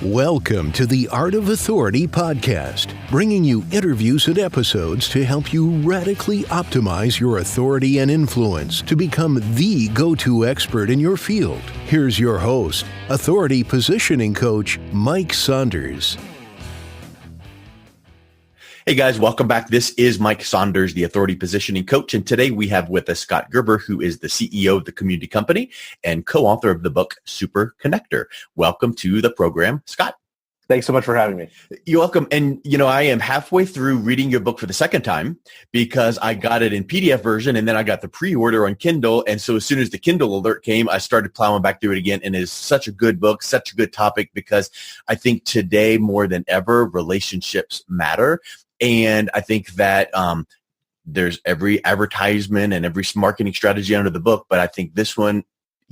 Welcome to the Art of Authority podcast, bringing you interviews and episodes to help you radically optimize your authority and influence to become the go-to expert in your field. Here's your host, authority positioning coach, Mike Saunders. Hey guys, welcome back. This is Mike Saunders, the Authority Positioning Coach, and today we have with us Scott Gerber, who is the CEO of the Community Company and co-author of the book Superconnector. Welcome to the program, Scott. Thanks so much for having me. You're welcome. And, I am halfway through reading your book for the second time because I got it in PDF version and then I got the pre-order on Kindle. And so as soon as the Kindle alert came, I started plowing back through it again. And it is such a good book, such a good topic, because I think today more than ever, relationships matter. And I think that there's every advertisement and every marketing strategy under the book, but I think this one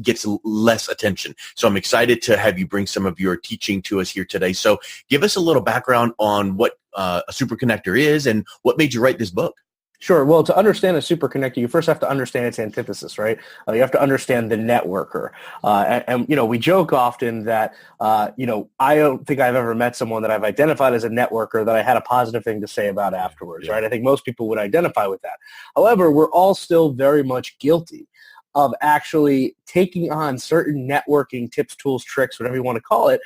gets less attention. So I'm excited to have you bring some of your teaching to us here today. So give us a little background on what a superconnector is and what made you write this book. Sure. Well, to understand a superconnector, you first have to understand its antithesis, right? You have to understand the networker. And we joke often that, I don't think I've ever met someone that I've identified as a networker that I had a positive thing to say about afterwards, right? I think most people would identify with that. However, we're all still very much guilty of actually taking on certain networking tips, tools, tricks, whatever you want to call it,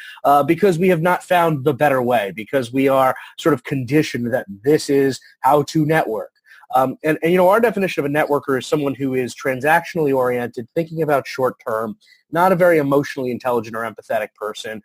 because we have not found the better way, because we are sort of conditioned that this is how to network. And our definition of a networker is someone who is transactionally oriented, thinking about short term, not a very emotionally intelligent or empathetic person,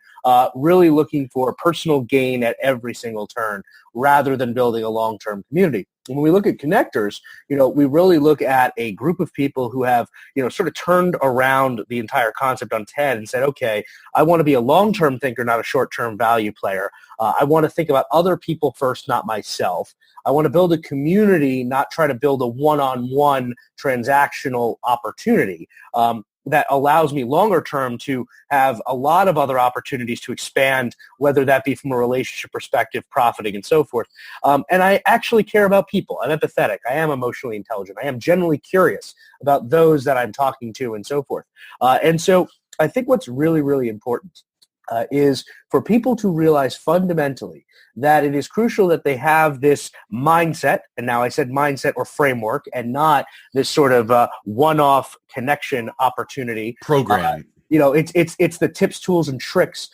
really looking for personal gain at every single turn rather than building a long-term community. When we look at connectors, we really look at a group of people who have, sort of turned around the entire concept on its head and said, okay, I want to be a long-term thinker, not a short-term value player. I want to think about other people first, not myself. I want to build a community, not try to build a one-on-one transactional opportunity. That allows me longer term to have a lot of other opportunities to expand, whether that be from a relationship perspective, profiting, and so forth. And I actually care about people. I'm empathetic. I am emotionally intelligent. I am generally curious about those that I'm talking to and so forth. And so I think what's really, really important is for people to realize fundamentally that it is crucial that they have this mindset, and now I said mindset or framework, and not this sort of one-off connection opportunity. Program. It's the tips, tools, and tricks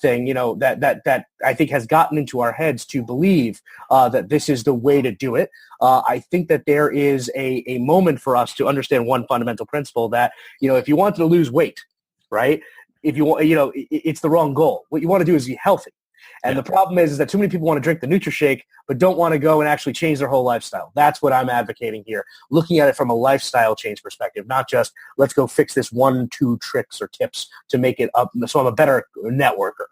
thing, that I think has gotten into our heads to believe that this is the way to do it. I think that there is a moment for us to understand one fundamental principle that, if you wanted to lose weight, right? If you want, it's the wrong goal. What you want to do is be healthy. And the problem is that too many people want to drink the NutriShake, but don't want to go and actually change their whole lifestyle. That's what I'm advocating here, looking at it from a lifestyle change perspective, not just let's go fix this 1-2 tricks or tips to make it up so I'm a better networker.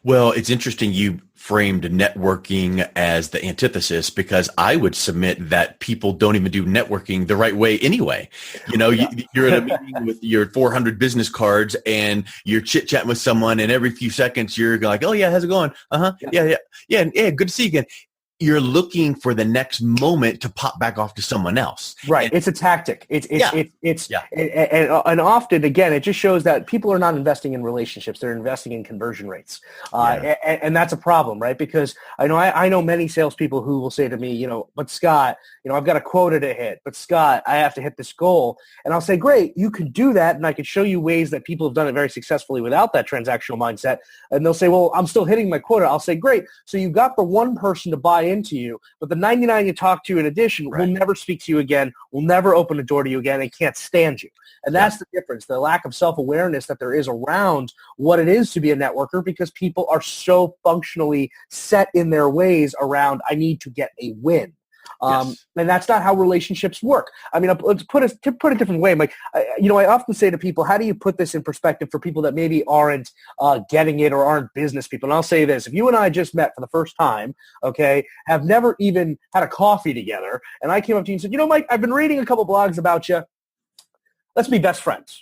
Well, it's interesting you framed networking as the antithesis, because I would submit that people don't even do networking the right way anyway. You're at a meeting with your 400 business cards and you're chit-chatting with someone, and every few seconds you're like, oh yeah, how's it going? Yeah, good to see you again. You're looking for the next moment to pop back off to someone else. Right. It's a tactic. And often, again, it just shows that people are not investing in relationships. They're investing in conversion rates. And that's a problem, right? Because I know many salespeople who will say to me, but Scott, I've got a quota to hit, but Scott, I have to hit this goal. And I'll say, great, you can do that. And I can show you ways that people have done it very successfully without that transactional mindset. And they'll say, well, I'm still hitting my quota. I'll say, great. So you've got the one person to buy into you, but the 99 you talk to in addition will never speak to you again, will never open a door to you again, and can't stand you. And that's the difference, the lack of self-awareness that there is around what it is to be a networker, because people are so functionally set in their ways around, I need to get a win. And that's not how relationships work. I mean, let's put it a different way. Like, I often say to people, how do you put this in perspective for people that maybe aren't getting it or aren't business people? And I'll say this: if you and I just met for the first time, okay, have never even had a coffee together, and I came up to you and said, Mike, I've been reading a couple blogs about you. Let's be best friends.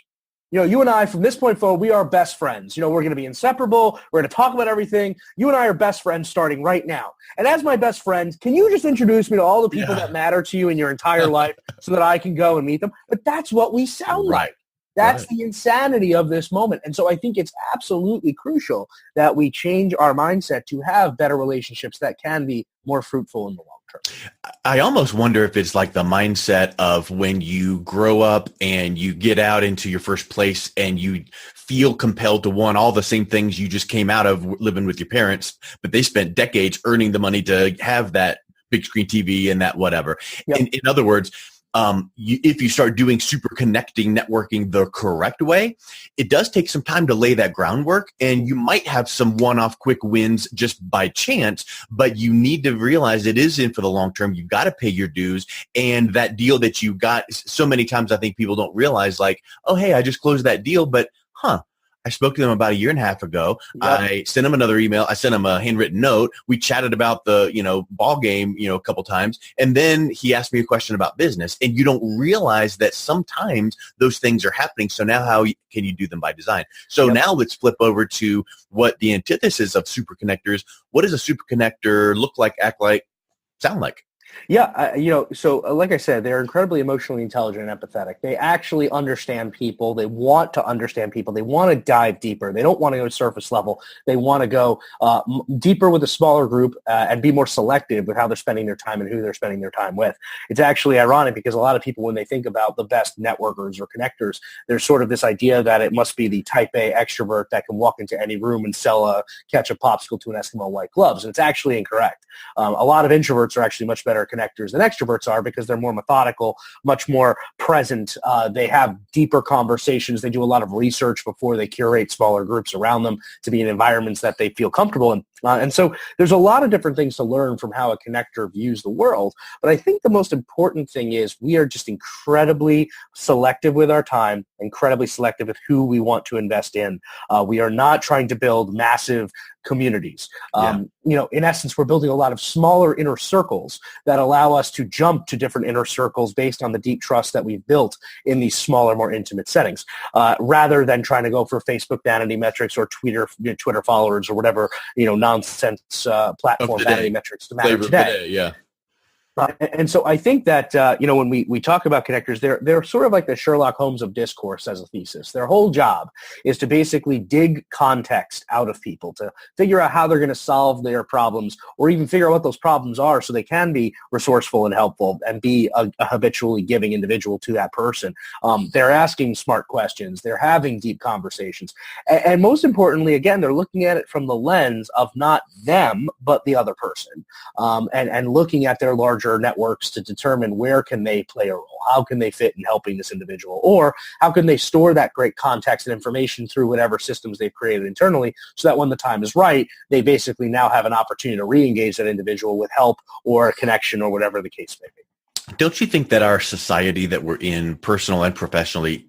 You and I, from this point forward, we are best friends. We're going to be inseparable. We're going to talk about everything. You and I are best friends starting right now. And as my best friend, can you just introduce me to all the people that matter to you in your entire life so that I can go and meet them? But that's what we sound like. That's the insanity of this moment. And so I think it's absolutely crucial that we change our mindset to have better relationships that can be more fruitful in the long term. I almost wonder if it's like the mindset of when you grow up and you get out into your first place and you feel compelled to want all the same things you just came out of living with your parents, but they spent decades earning the money to have that big screen TV and that whatever. Yep. In other words, if you start doing super connecting networking the correct way, it does take some time to lay that groundwork, and you might have some one-off quick wins just by chance, but you need to realize it is in for the long term. You've got to pay your dues, and that deal that you got, so many times I think people don't realize, like, oh, hey, I just closed that deal, but I spoke to them about a year and a half ago. Yep. I sent him another email. I sent him a handwritten note. We chatted about the, ball game, a couple times. And then he asked me a question about business. And you don't realize that sometimes those things are happening. So now how can you do them by design? So now let's flip over to what the antithesis of superconnectors. What does a superconnector look like, act like, sound like? Yeah, so like I said, they're incredibly emotionally intelligent and empathetic. They actually understand people. They want to understand people. They want to dive deeper. They don't want to go surface level. They want to go deeper with a smaller group and be more selective with how they're spending their time and who they're spending their time with. It's actually ironic because a lot of people, when they think about the best networkers or connectors, there's sort of this idea that it must be the type A extrovert that can walk into any room and sell a ketchup popsicle to an Eskimo white gloves. And it's actually incorrect. A lot of introverts are actually much better connectors than extroverts are because they're more methodical, much more present. They have deeper conversations. They do a lot of research before they curate smaller groups around them to be in environments that they feel comfortable in. And so there's a lot of different things to learn from how a connector views the world. But I think the most important thing is we are just incredibly selective with our time, incredibly selective with who we want to invest in. We are not trying to build massive communities. In essence, we're building a lot of smaller inner circles that allow us to jump to different inner circles based on the deep trust that we've built in these smaller, more intimate settings, rather than trying to go for Facebook vanity metrics or Twitter followers or whatever, nonsense platform vanity metrics to matter today. And so I think that, when we talk about connectors, they're sort of like the Sherlock Holmes of discourse as a thesis. Their whole job is to basically dig context out of people, to figure out how they're going to solve their problems or even figure out what those problems are so they can be resourceful and helpful and be a habitually giving individual to that person. They're asking smart questions. They're having deep conversations. And most importantly, again, they're looking at it from the lens of not them, but the other person, and looking at their larger networks to determine where can they play a role, how can they fit in helping this individual, or how can they store that great context and information through whatever systems they've created internally so that when the time is right, they basically now have an opportunity to re-engage that individual with help or a connection or whatever the case may be. Don't you think that our society that we're in, personal and professionally,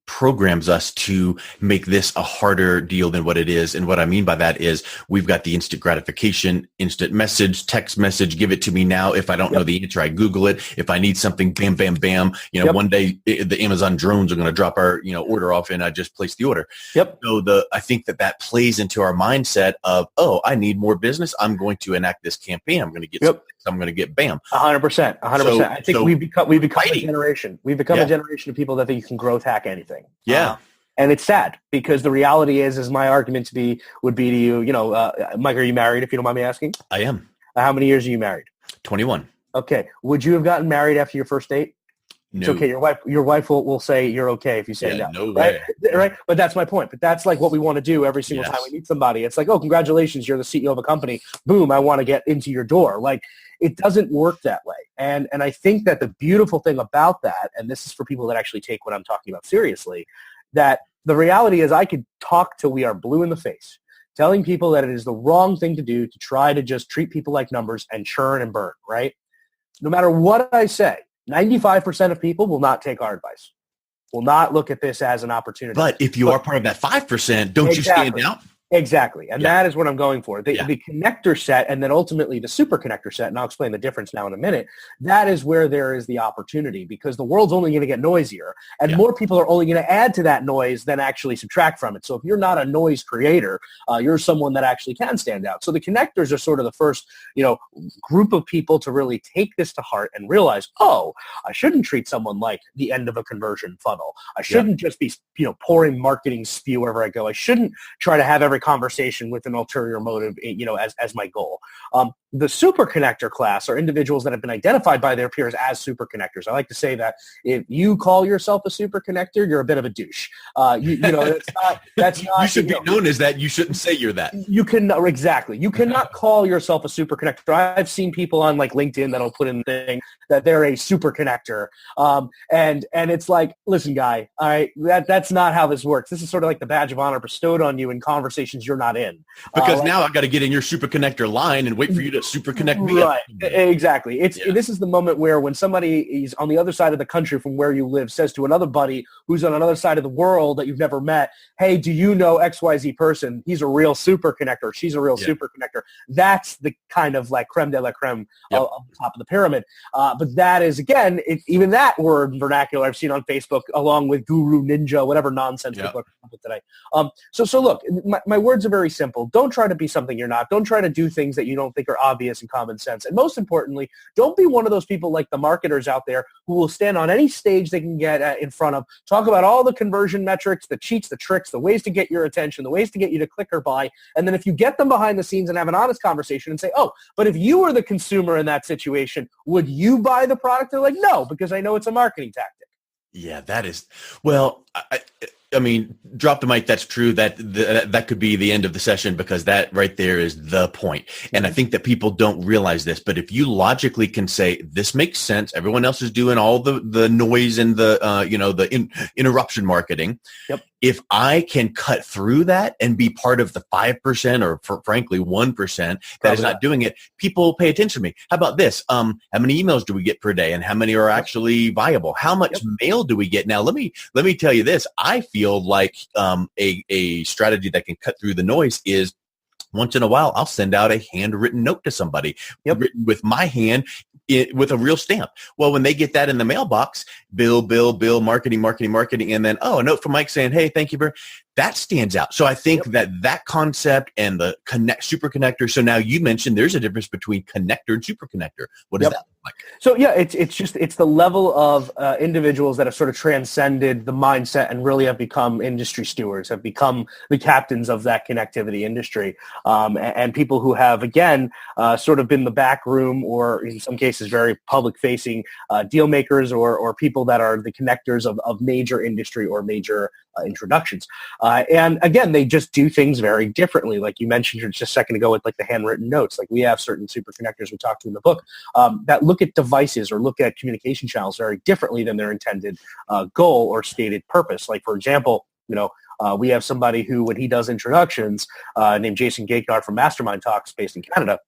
programs us to make this a harder deal than what it is? And what I mean by that is we've got the instant gratification, instant message, text message, give it to me now. If I don't know the answer, I Google it. If I need something, bam, bam, bam. One day the Amazon drones are going to drop our order off and I just place the order. So I think that plays into our mindset of, I need more business. I'm going to enact this campaign. I'm going to get something. I'm going to get bam. 100%. I think we've become a generation. We've become a generation of people that think you can growth hack anything. And it's sad because the reality is my argument would be to you, Mike, are you married, if you don't mind me asking? I am. How many years are you married? 21. Okay. Would you have gotten married after your first date? No. It's okay. Your wife will say you're okay if you say no. No way. Right? But that's my point. But that's like what we want to do every single time we meet somebody. It's like, oh, congratulations, you're the CEO of a company. Boom, I want to get into your door. Like, it doesn't work that way. And I think that the beautiful thing about that, and this is for people that actually take what I'm talking about seriously, that the reality is I could talk till we are blue in the face, telling people that it is the wrong thing to do to try to just treat people like numbers and churn and burn, right? No matter what I say, 95% of people will not take our advice, will not look at this as an opportunity. But if you are part of that 5%, don't you stand out? Exactly. And Yeah. that is what I'm going for. The connector set and then ultimately the superconnector set, and I'll explain the difference now in a minute, that is where there is the opportunity because the world's only going to get noisier and more people are only going to add to that noise than actually subtract from it. So if you're not a noise creator, you're someone that actually can stand out. So the connectors are sort of the first, group of people to really take this to heart and realize, oh, I shouldn't treat someone like the end of a conversion funnel. I shouldn't just be, pouring marketing spew wherever I go. I shouldn't try to have every conversation with an ulterior motive, as my goal. The superconnector class are individuals that have been identified by their peers as superconnectors. I like to say that if you call yourself a superconnector, you're a bit of a douche. That's not. You should be known as that. You shouldn't say you're that. You exactly. You cannot call yourself a superconnector. I've seen people on like LinkedIn that'll put in the thing that they're a superconnector, and it's like, listen, guy, all right, that's not how this works. This is sort of like the badge of honor bestowed on you in conversations you're not in. Because now I've got to get in your superconnector line and wait for you to superconnect me. Right, exactly. This is the moment where when somebody is on the other side of the country from where you live says to another buddy who's on another side of the world that you've never met, hey, do you know XYZ person? He's a real superconnector. She's a real superconnector. That's the kind of like creme de la creme of the top of the pyramid. But that is, again, even that word vernacular I've seen on Facebook along with guru, ninja, whatever nonsense people are coming up with today. So look, my words are very simple. Don't try to be something you're not. Don't try to do things that you don't think are obvious and common sense. And most importantly, don't be one of those people like the marketers out there who will stand on any stage they can get in front of, talk about all the conversion metrics, the cheats, the tricks, the ways to get your attention, the ways to get you to click or buy. And then if you get them behind the scenes and have an honest conversation and say, oh, but if you were the consumer in that situation, would you buy the product? They're like, no, because I know it's a marketing tactic. Yeah, that is, well, I mean, drop the mic. That's true. That could be the end of the session because that right there is the point. And I think that people don't realize this, but if you logically can say, this makes sense. Everyone else is doing all the noise and the interruption marketing. Yep. If I can cut through that and be part of the 5% or frankly 1% that is not doing it, people pay attention to me. How about this? How many emails do we get per day and how many are actually viable? How much mail do we get? Now, let me tell you this. I feel like a strategy that can cut through the noise is once in a while, I'll send out a handwritten note to somebody written with my hand with a real stamp. Well, when they get that in the mailbox, bill, marketing, and then, a note from Mike saying, hey, thank you, Bear. That stands out. So I think that concept and the superconnector. So now you mentioned there's a difference between connector and superconnector. What does that look like? So it's the level of individuals that have sort of transcended the mindset and really have become industry stewards, have become the captains of that connectivity industry, and people who have again sort of been the back room or in some cases very public facing deal makers or people that are the connectors of major industry or major introductions. And again, they just do things very differently. Like you mentioned just a second ago with like the handwritten notes. Like we have certain super connectors we talked to in the book that look at devices or look at communication channels very differently than their intended goal or stated purpose. Like for example, we have somebody who, when he does introductions, named Jason Gaeknard from Mastermind Talks based in Canada.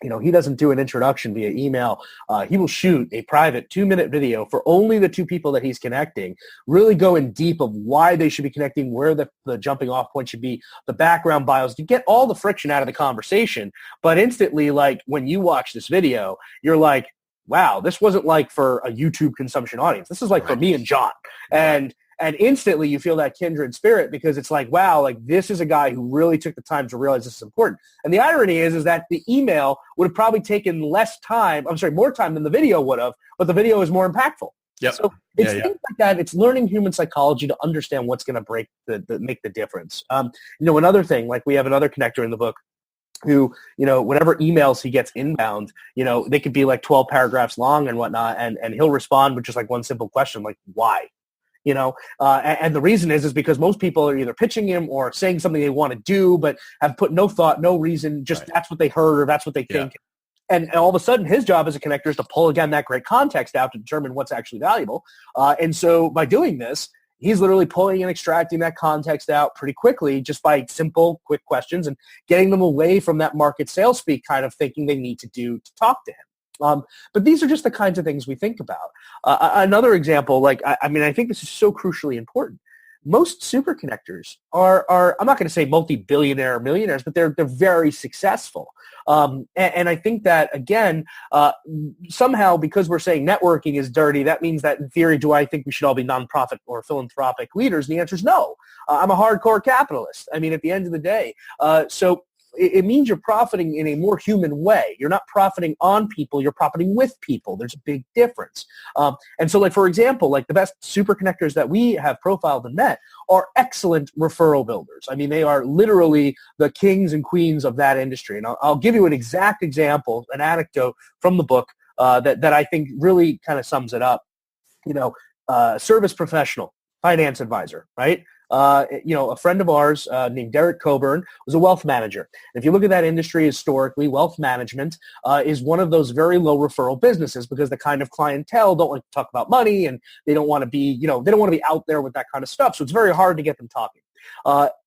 He doesn't do an introduction via email. He will shoot a private 2-minute video for only the two people that he's connecting, really go in deep of why they should be connecting, where the jumping off point should be, the background bios, to get all the friction out of the conversation. But instantly, like when you watch this video, you're like, wow, this wasn't like for a YouTube consumption audience. This is like for me and John. And instantly you feel that kindred spirit because it's like, wow, like this is a guy who really took the time to realize this is important. And the irony is that the email would have probably taken more time than the video would have, but the video is more impactful. Yep. So it's things like that. It's learning human psychology to understand what's going to make the difference. Another thing, like we have another connector in the book who, whatever emails he gets inbound, they could be like 12 paragraphs long and whatnot. And he'll respond with just like one simple question, like, why? And the reason is because most people are either pitching him or saying something they want to do, but have put no thought, no reason, just that's what they heard or that's what they think. And all of a sudden, his job as a connector is to pull, again, that great context out to determine what's actually valuable. And so by doing this, he's literally pulling and extracting that context out pretty quickly just by simple, quick questions and getting them away from that market sales speak kind of thinking they need to do to talk to him. But these are just the kinds of things we think about. Another example, I think this is so crucially important. most superconnectors are I'm not going to say multi-billionaire millionaires, but they're very successful. And I think that, again, somehow because we're saying networking is dirty, that means that in theory, do I think we should all be nonprofit or philanthropic leaders? And the answer is no. I'm a hardcore capitalist. I mean, at the end of the day. So it means you're profiting in a more human way. You're not profiting on people. You're profiting with people. There's a big difference. And so, like, for example, like the best superconnectors that we have profiled and met are excellent referral builders. I mean, they are literally the kings and queens of that industry. And I'll give you an exact example, an anecdote from the book that I think really kind of sums it up. Service professional, finance advisor, right? A friend of ours named Derek Coburn was a wealth manager. And if you look at that industry historically, wealth management is one of those very low referral businesses because the kind of clientele don't like to talk about money and they don't want to be, they don't want to be out there with that kind of stuff. So it's very hard to get them talking.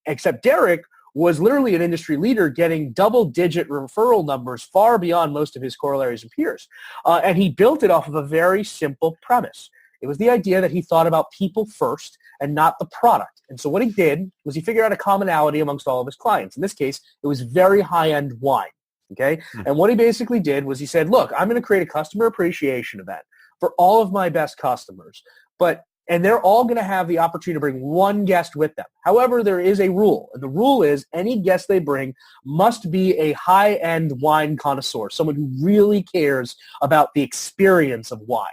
Except Derek was literally an industry leader getting double-digit referral numbers far beyond most of his corollaries and peers. And he built it off of a very simple premise. It was the idea that he thought about people first and not the product. And so what he did was he figured out a commonality amongst all of his clients. In this case, it was very high-end wine, okay? And what he basically did was he said, look, I'm going to create a customer appreciation event for all of my best customers, and they're all going to have the opportunity to bring one guest with them. However, there is a rule, and the rule is any guest they bring must be a high-end wine connoisseur, someone who really cares about the experience of wine.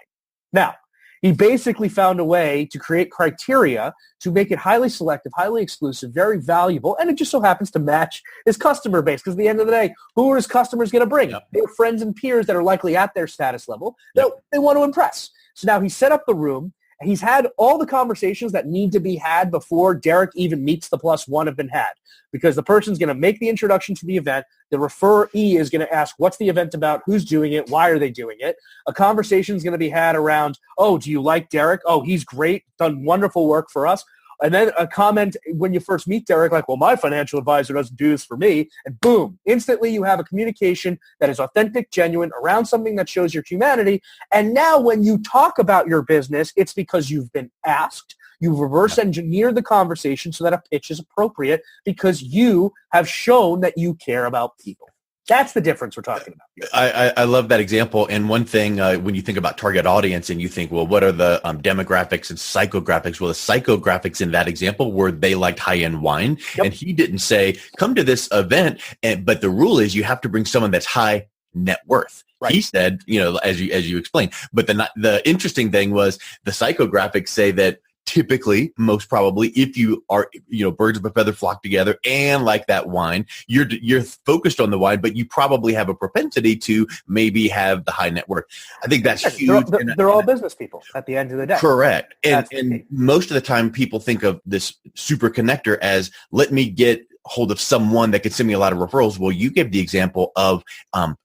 Now, he basically found a way to create criteria to make it highly selective, highly exclusive, very valuable, and it just so happens to match his customer base because at the end of the day, who are his customers going to bring? Yep. They're friends and peers that are likely at their status level that they want to impress. So now he set up the room. He's had all the conversations that need to be had before Derek even meets the plus one have been had because the person's going to make the introduction to the event. The referee is going to ask, what's the event about? Who's doing it? Why are they doing it? A conversation is going to be had around, oh, do you like Derek? Oh, he's great, done wonderful work for us. And then a comment when you first meet Derek, like, well, my financial advisor doesn't do this for me. And boom, instantly you have a communication that is authentic, genuine, around something that shows your humanity. And now when you talk about your business, it's because you've been asked. You've reverse engineered the conversation so that a pitch is appropriate because you have shown that you care about people. That's the difference we're talking about here. I love that example. And one thing, when you think about target audience and you think, well, what are the demographics and psychographics? Well, the psychographics in that example were they liked high-end wine. Yep. And he didn't say, come to this event. But the rule is you have to bring someone that's high net worth. Right. He said, as you explained. But the interesting thing was the psychographics say that typically, most probably, if you are, birds of a feather flock together and like that wine, you're focused on the wine, but you probably have a propensity to maybe have the high net worth. I think that's huge. They're all business people at the end of the day. Correct. And most of the time people think of this Superconnector as, let me get hold of someone that could send me a lot of referrals. Well, you give the example of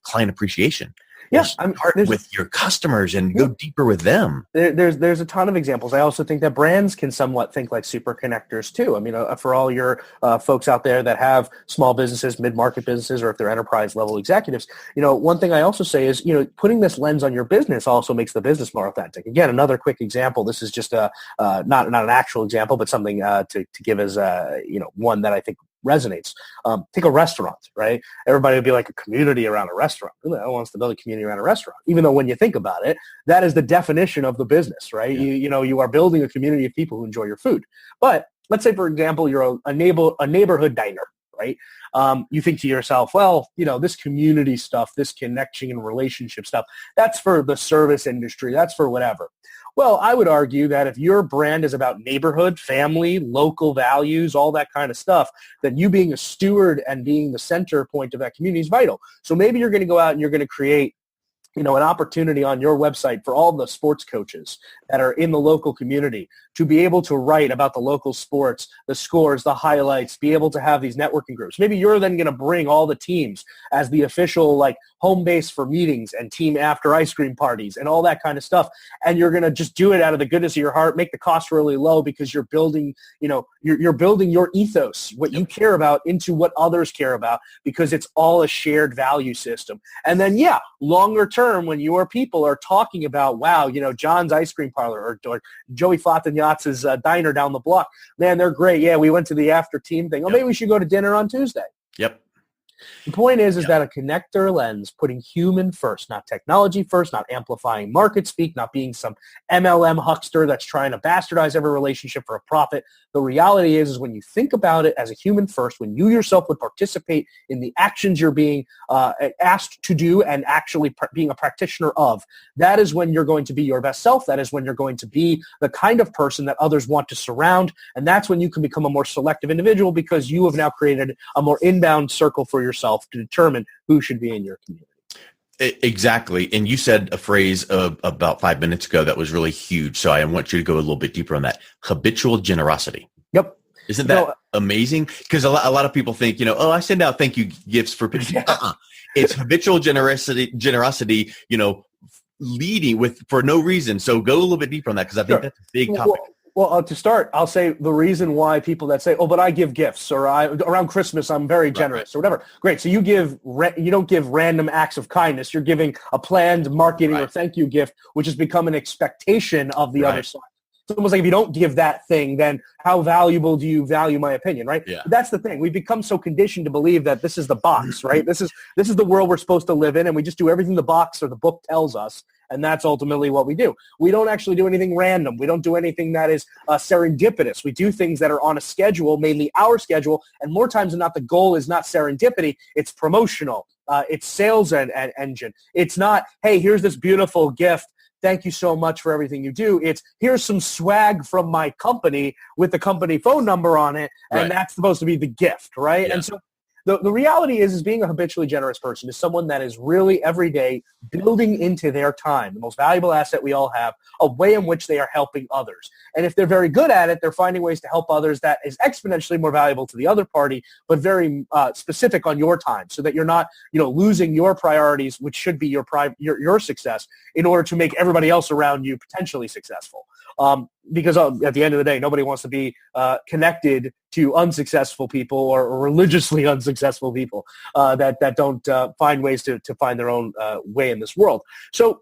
client appreciation. Yes, start with your customers and go deeper with them. There's a ton of examples. I also think that brands can somewhat think like superconnectors too. I mean, for all your folks out there that have small businesses, mid-market businesses, or if they're enterprise level executives, one thing I also say is, putting this lens on your business also makes the business more authentic. Again, another quick example. This is just not an actual example, but something to give as one that I think resonates. Take a restaurant, right? Everybody would be like a community around a restaurant. Who the hell wants to build a community around a restaurant? Even though when you think about it, that is the definition of the business, right? Yeah. You are building a community of people who enjoy your food. But let's say, for example, you're a neighborhood diner, right? You think to yourself, well, this community stuff, this connection and relationship stuff, that's for the service industry. That's for whatever. Well, I would argue that if your brand is about neighborhood, family, local values, all that kind of stuff, then you being a steward and being the center point of that community is vital. So maybe you're going to go out and you're going to create an opportunity on your website for all the sports coaches that are in the local community to be able to write about the local sports, the scores, the highlights, be able to have these networking groups. Maybe you're then going to bring all the teams as the official home base for meetings and team after ice cream parties and all that kind of stuff. And you're going to just do it out of the goodness of your heart, make the cost really low because you're building, you're building your ethos, what you care about, into what others care about, because it's all a shared value system. And then, longer term, when your people are talking about, wow, John's ice cream parlor or Joey Flatagnatz's diner down the block, man, they're great. Yeah, we went to the after team thing. Oh, maybe we should go to dinner on Tuesday. Yep. The point is that a connector lens, putting human first, not technology first, not amplifying market speak, not being some MLM huckster that's trying to bastardize every relationship for a profit. The reality is when you think about it as a human first, when you yourself would participate in the actions you're being asked to do and actually being a practitioner of, that is when you're going to be your best self. That is when you're going to be the kind of person that others want to surround. And that's when you can become a more selective individual, because you have now created a more inbound circle for yourself to determine who should be in your community. Exactly. And you said a phrase about 5 minutes ago that was really huge. So I want you to go a little bit deeper on that. Habitual generosity. Yep. Isn't that amazing? Because a lot of people think, I send out thank you gifts for people. It's habitual generosity, leading with for no reason. So go a little bit deeper on that, because I think that's a big topic. Well, to start, I'll say the reason why people that say, "Oh, but I give gifts," or around Christmas I'm very generous, or whatever. Great. So you don't give random acts of kindness. You're giving a planned marketing or thank you gift, which has become an expectation of the other side. It's almost like if you don't give that thing, then how valuable do you value my opinion, right? Yeah. That's the thing. We've become so conditioned to believe that this is the box, right? This is the world we're supposed to live in, and we just do everything the box or the book tells us. And that's ultimately what we do. We don't actually do anything random. We don't do anything that is serendipitous. We do things that are on a schedule, mainly our schedule. And more times than not, the goal is not serendipity. It's promotional. It's sales engine. It's not, hey, here's this beautiful gift. Thank you so much for everything you do. It's, here's some swag from my company with the company phone number on it. And that's supposed to be the gift, right? Yeah. And so the reality is being a habitually generous person is someone that is really every day building into their time, the most valuable asset we all have, a way in which they are helping others. And if they're very good at it, they're finding ways to help others that is exponentially more valuable to the other party, but very specific on your time, so that you're not, losing your priorities, which should be your success, in order to make everybody else around you potentially successful. Because at the end of the day, nobody wants to be connected to unsuccessful people or religiously unsuccessful people that don't find ways to find their own way in this world. So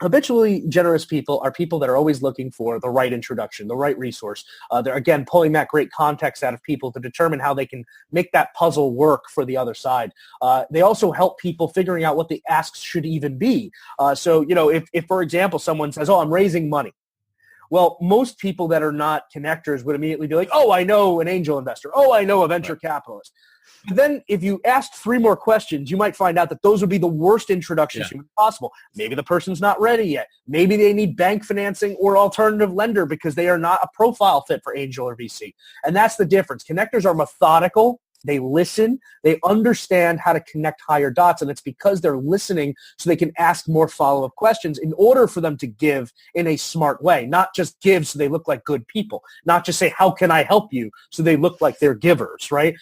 habitually generous people are people that are always looking for the right introduction, the right resource. They're, again, pulling that great context out of people to determine how they can make that puzzle work for the other side. They also help people figuring out what the asks should even be. So, if, for example, someone says, I'm raising money. Well, most people that are not connectors would immediately be like, I know an angel investor. I know a venture capitalist. But then if you asked 3 more questions, you might find out that those would be the worst introductions possible. Maybe the person's not ready yet. Maybe they need bank financing or alternative lender because they are not a profile fit for angel or VC. And that's the difference. Connectors are methodical. They listen. They understand how to connect higher dots, and it's because they're listening so they can ask more follow-up questions in order for them to give in a smart way, not just give so they look like good people, not just say, how can I help you, so they look like they're givers, right?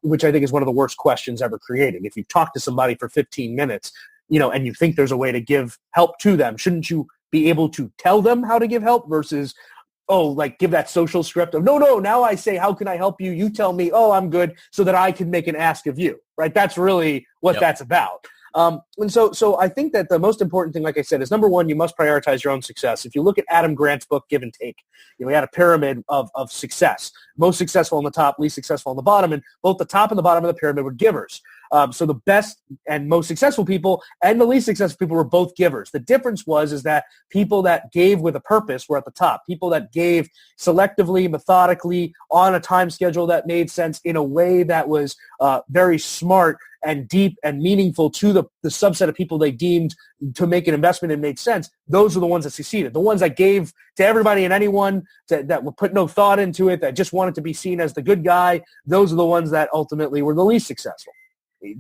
Which I think is one of the worst questions ever created. If you talk to somebody for 15 minutes, and you think there's a way to give help to them, shouldn't you be able to tell them how to give help versus give that social script of, no, now I say, how can I help you? You tell me, I'm good, so that I can make an ask of you, right? That's really what that's about. And so I think that the most important thing, like I said, is number one, you must prioritize your own success. If you look at Adam Grant's book, Give and Take, we had a pyramid of success, most successful on the top, least successful on the bottom, and both the top and the bottom of the pyramid were givers. So the best and most successful people and the least successful people were both givers. The difference is that people that gave with a purpose were at the top. People that gave selectively, methodically, on a time schedule that made sense in a way that was very smart and deep and meaningful to the subset of people they deemed to make an investment and made sense, those are the ones that succeeded. The ones that gave to everybody and anyone that would put no thought into it, that just wanted to be seen as the good guy, those are the ones that ultimately were the least successful.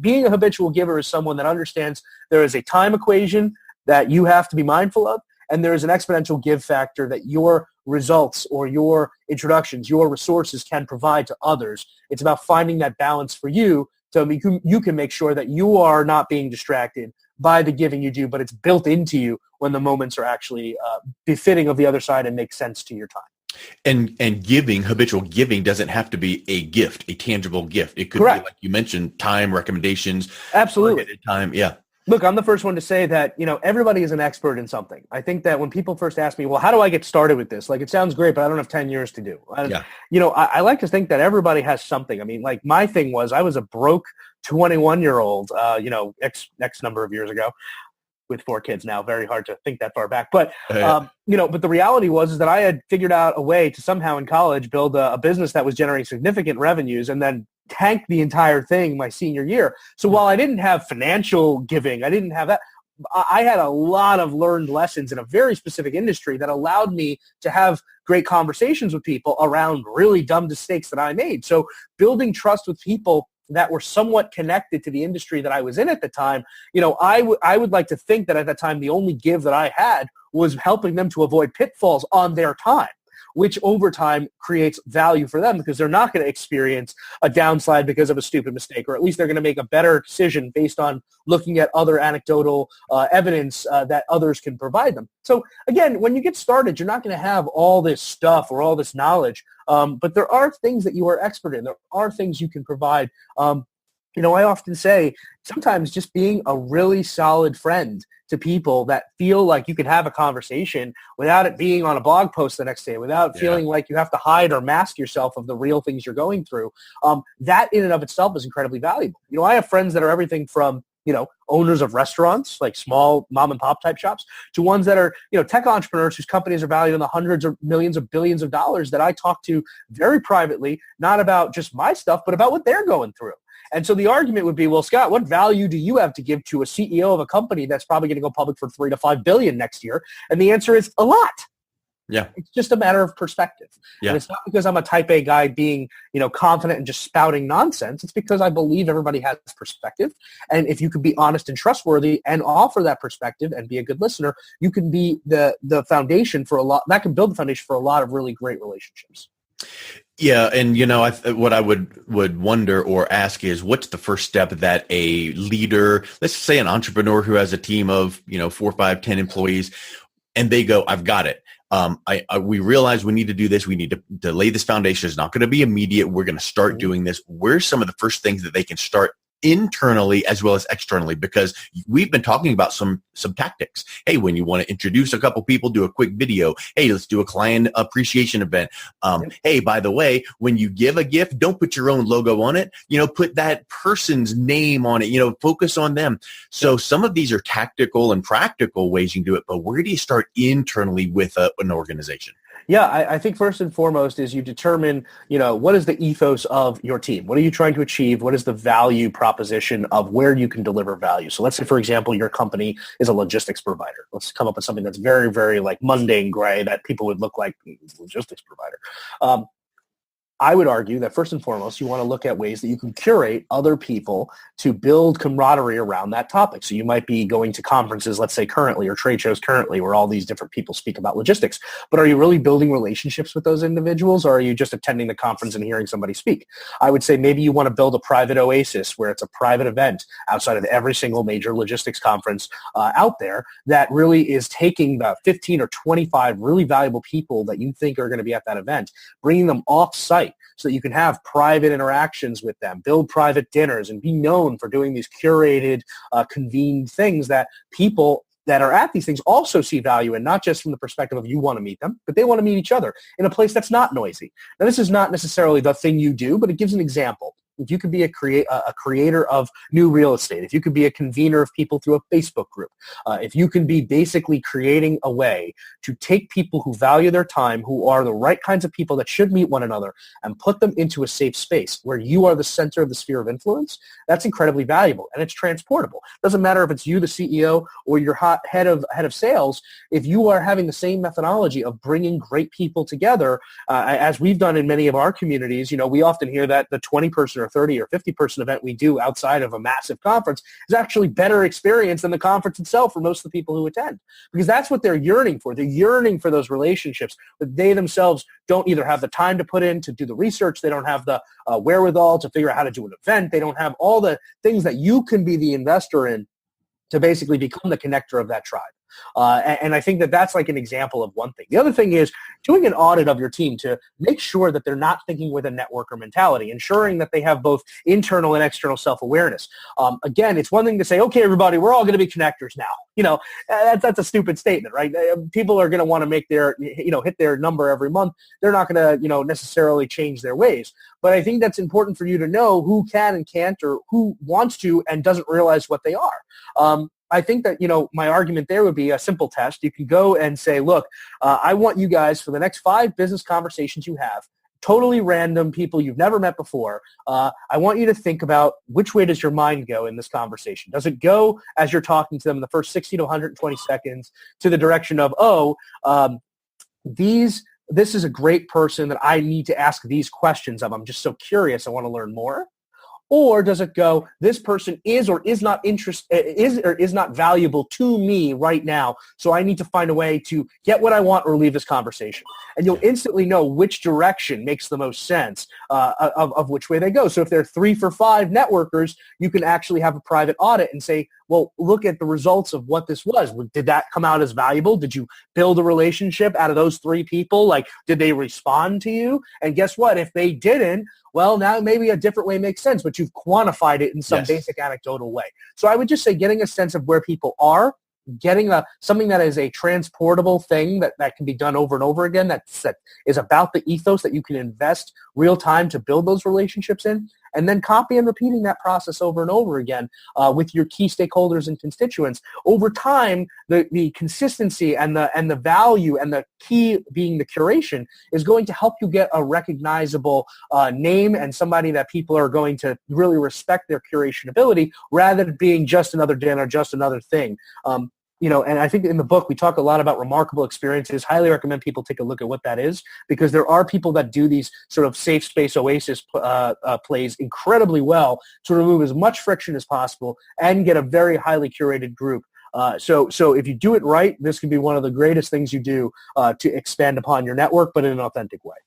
Being a habitual giver is someone that understands there is a time equation that you have to be mindful of, and there is an exponential give factor that your results or your introductions, your resources can provide to others. It's about finding that balance for you So you can make sure that you are not being distracted by the giving you do, but it's built into you when the moments are actually befitting of the other side and make sense to your time. And habitual giving doesn't have to be a gift, a tangible gift. It could Correct. be, like you mentioned, time, recommendations. Absolutely. Time, yeah. Look, I'm the first one to say that, everybody is an expert in something. I think that when people first ask me, well, how do I get started with this? Like, it sounds great, but I don't have 10 years to do. I like to think that everybody has something. I mean, like, my thing was I was a broke 21-year-old, X number of years ago, with 4 kids now. Very hard to think that far back. But, but the reality was that I had figured out a way to somehow in college build a business that was generating significant revenues and then tanked the entire thing my senior year. So while I didn't have financial giving, I didn't have that, I had a lot of learned lessons in a very specific industry that allowed me to have great conversations with people around really dumb mistakes that I made. So building trust with people that were somewhat connected to the industry that I was in at the time, I would like to think that at that time the only give that I had was helping them to avoid pitfalls on their time, which over time creates value for them because they're not going to experience a downslide because of a stupid mistake, or at least they're going to make a better decision based on looking at other anecdotal evidence that others can provide them. So again, when you get started, you're not going to have all this stuff or all this knowledge, but there are things that you are expert in. There are things you can provide. I often say sometimes just being a really solid friend to people that feel like you can have a conversation without it being on a blog post the next day, without feeling like you have to hide or mask yourself of the real things you're going through. That in and of itself is incredibly valuable. I have friends that are everything from, owners of restaurants, like small mom and pop type shops, to ones that are, tech entrepreneurs whose companies are valued in the hundreds of millions of billions of dollars that I talk to very privately, not about just my stuff, but about what they're going through. And so the argument would be, well, Scott, what value do you have to give to a CEO of a company that's probably going to go public for $3 to $5 billion next year? And the answer is a lot. Yeah. It's just a matter of perspective. Yeah. And it's not because I'm a type A guy being, confident and just spouting nonsense. It's because I believe everybody has perspective. And if you can be honest and trustworthy and offer that perspective and be a good listener, you can be the foundation for a lot. That can build the foundation for a lot of really great relationships. Yeah, and what I would wonder or ask is, what's the first step that a leader, let's say an entrepreneur who has a team of 4, 5, 10 employees, and they go, I've got it. We realize we need to do this. We need to lay this foundation. It's not going to be immediate. We're going to start doing this. Where's some of the first things that they can start internally as well as externally? Because we've been talking about some tactics. Hey, when you want to introduce a couple people, do a quick video. Hey, let's do a client appreciation event. Hey, by the way, when you give a gift, don't put your own logo on it. Put that person's name on it. Focus on them. So some of these are tactical and practical ways you can do it. But where do you start internally with an organization? Yeah, I think first and foremost is you determine, what is the ethos of your team? What are you trying to achieve? What is the value proposition of where you can deliver value? So let's say, for example, your company is a logistics provider. Let's come up with something that's very, very like mundane gray that people would look like logistics provider. I would argue that first and foremost, you want to look at ways that you can curate other people to build camaraderie around that topic. So you might be going to conferences, let's say currently, or trade shows currently, where all these different people speak about logistics. But are you really building relationships with those individuals, or are you just attending the conference and hearing somebody speak? I would say maybe you want to build a private oasis where it's a private event outside of every single major logistics conference out there that really is taking the 15 or 25 really valuable people that you think are going to be at that event, bringing them off-site, so that you can have private interactions with them, build private dinners, and be known for doing these curated, convened things that people that are at these things also see value in, not just from the perspective of you want to meet them, but they want to meet each other in a place that's not noisy. Now, this is not necessarily the thing you do, but it gives an example. If you could be a creator of new real estate, if you could be a convener of people through a Facebook group, if you can be basically creating a way to take people who value their time, who are the right kinds of people that should meet one another, and put them into a safe space where you are the center of the sphere of influence, that's incredibly valuable, and it's transportable. It doesn't matter if it's you, the CEO, or your head of sales. If you are having the same methodology of bringing great people together, as we've done in many of our communities, we often hear that the 20-person or or 30 or 50-person event we do outside of a massive conference is actually better experience than the conference itself for most of the people who attend, because that's what they're yearning for. They're yearning for those relationships, but they themselves don't either have the time to put in to do the research. They don't have the wherewithal to figure out how to do an event. They don't have all the things that you can be the investor in to basically become the connector of that tribe. And I think that that's like an example of one thing. The other thing is doing an audit of your team to make sure that they're not thinking with a networker mentality, ensuring that they have both internal and external self-awareness. Again, it's one thing to say, okay, everybody, we're all going to be connectors now. You know, that's a stupid statement, right? People are going to want to make their, hit their number every month. They're not going to, necessarily change their ways. But I think that's important for you to know who can and can't, or who wants to and doesn't realize what they are. I think that, my argument there would be a simple test. You can go and say, look, I want you guys for the next 5 business conversations you have, totally random people you've never met before. I want you to think about which way does your mind go in this conversation. Does it go as you're talking to them in the first 60 to 120 seconds to the direction of, this is a great person that I need to ask these questions of. I'm just so curious. I want to learn more. Or does it go, this person is or is not not valuable to me right now, so I need to find a way to get what I want or leave this conversation? And you'll instantly know which direction makes the most sense of which way they go. So if they're 3 for 5 networkers, you can actually have a private audit and say, well, look at the results of what this was. Did that come out as valuable? Did you build a relationship out of those 3 people? Like, did they respond to you? And guess what? If they didn't, well, now maybe a different way makes sense, but you've quantified it in some basic anecdotal way. So I would just say getting a sense of where people are, getting something that is a transportable thing that can be done over and over again, that is about the ethos that you can invest real time to build those relationships in, and then copy and repeating that process over and over again with your key stakeholders and constituents. Over time, the consistency and the value and the key being the curation is going to help you get a recognizable name and somebody that people are going to really respect their curation ability, rather than being just another dinner, just another thing. And I think in the book we talk a lot about remarkable experiences. Highly recommend people take a look at what that is, because there are people that do these sort of safe space oasis plays incredibly well to remove as much friction as possible and get a very highly curated group. So if you do it right, this can be one of the greatest things you do to expand upon your network, but in an authentic way.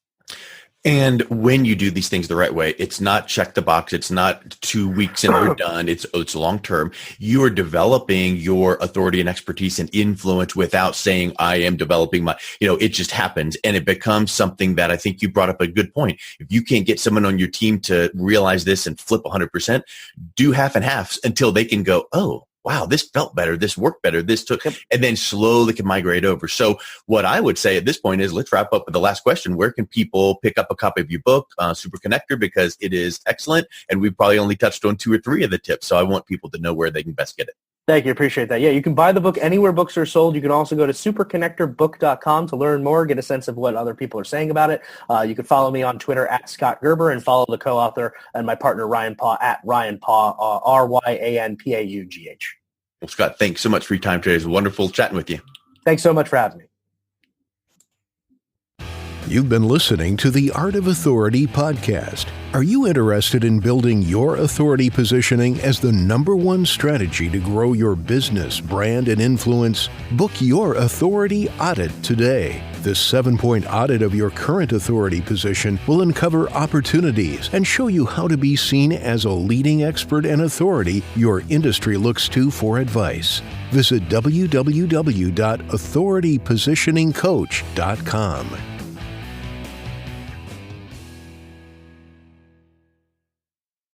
And when you do these things the right way, it's not check the box. It's not 2 weeks and we're done. It's long term. You are developing your authority and expertise and influence without saying, I am developing my, it just happens. And it becomes something that I think you brought up a good point. If you can't get someone on your team to realize this and flip 100%, do half and half until they can go, oh, wow, this felt better, this worked better, this took, and then slowly can migrate over. So what I would say at this point is, let's wrap up with the last question. Where can people pick up a copy of your book, Superconnector, because it is excellent, and we've probably only touched on 2 or 3 of the tips, so I want people to know where they can best get it. Thank you. Appreciate that. Yeah, you can buy the book anywhere books are sold. You can also go to superconnectorbook.com to learn more, get a sense of what other people are saying about it. You can follow me on Twitter at Scott Gerber, and follow the co-author and my partner Ryan Paugh at Ryan Paugh, RyanPaugh. Well, Scott, thanks so much for your time today. It was wonderful chatting with you. Thanks so much for having me. You've been listening to the Art of Authority podcast. Are you interested in building your authority positioning as the #1 strategy to grow your business, brand, and influence? Book your authority audit today. This 7-point audit of your current authority position will uncover opportunities and show you how to be seen as a leading expert and authority your industry looks to for advice. Visit www.authoritypositioningcoach.com.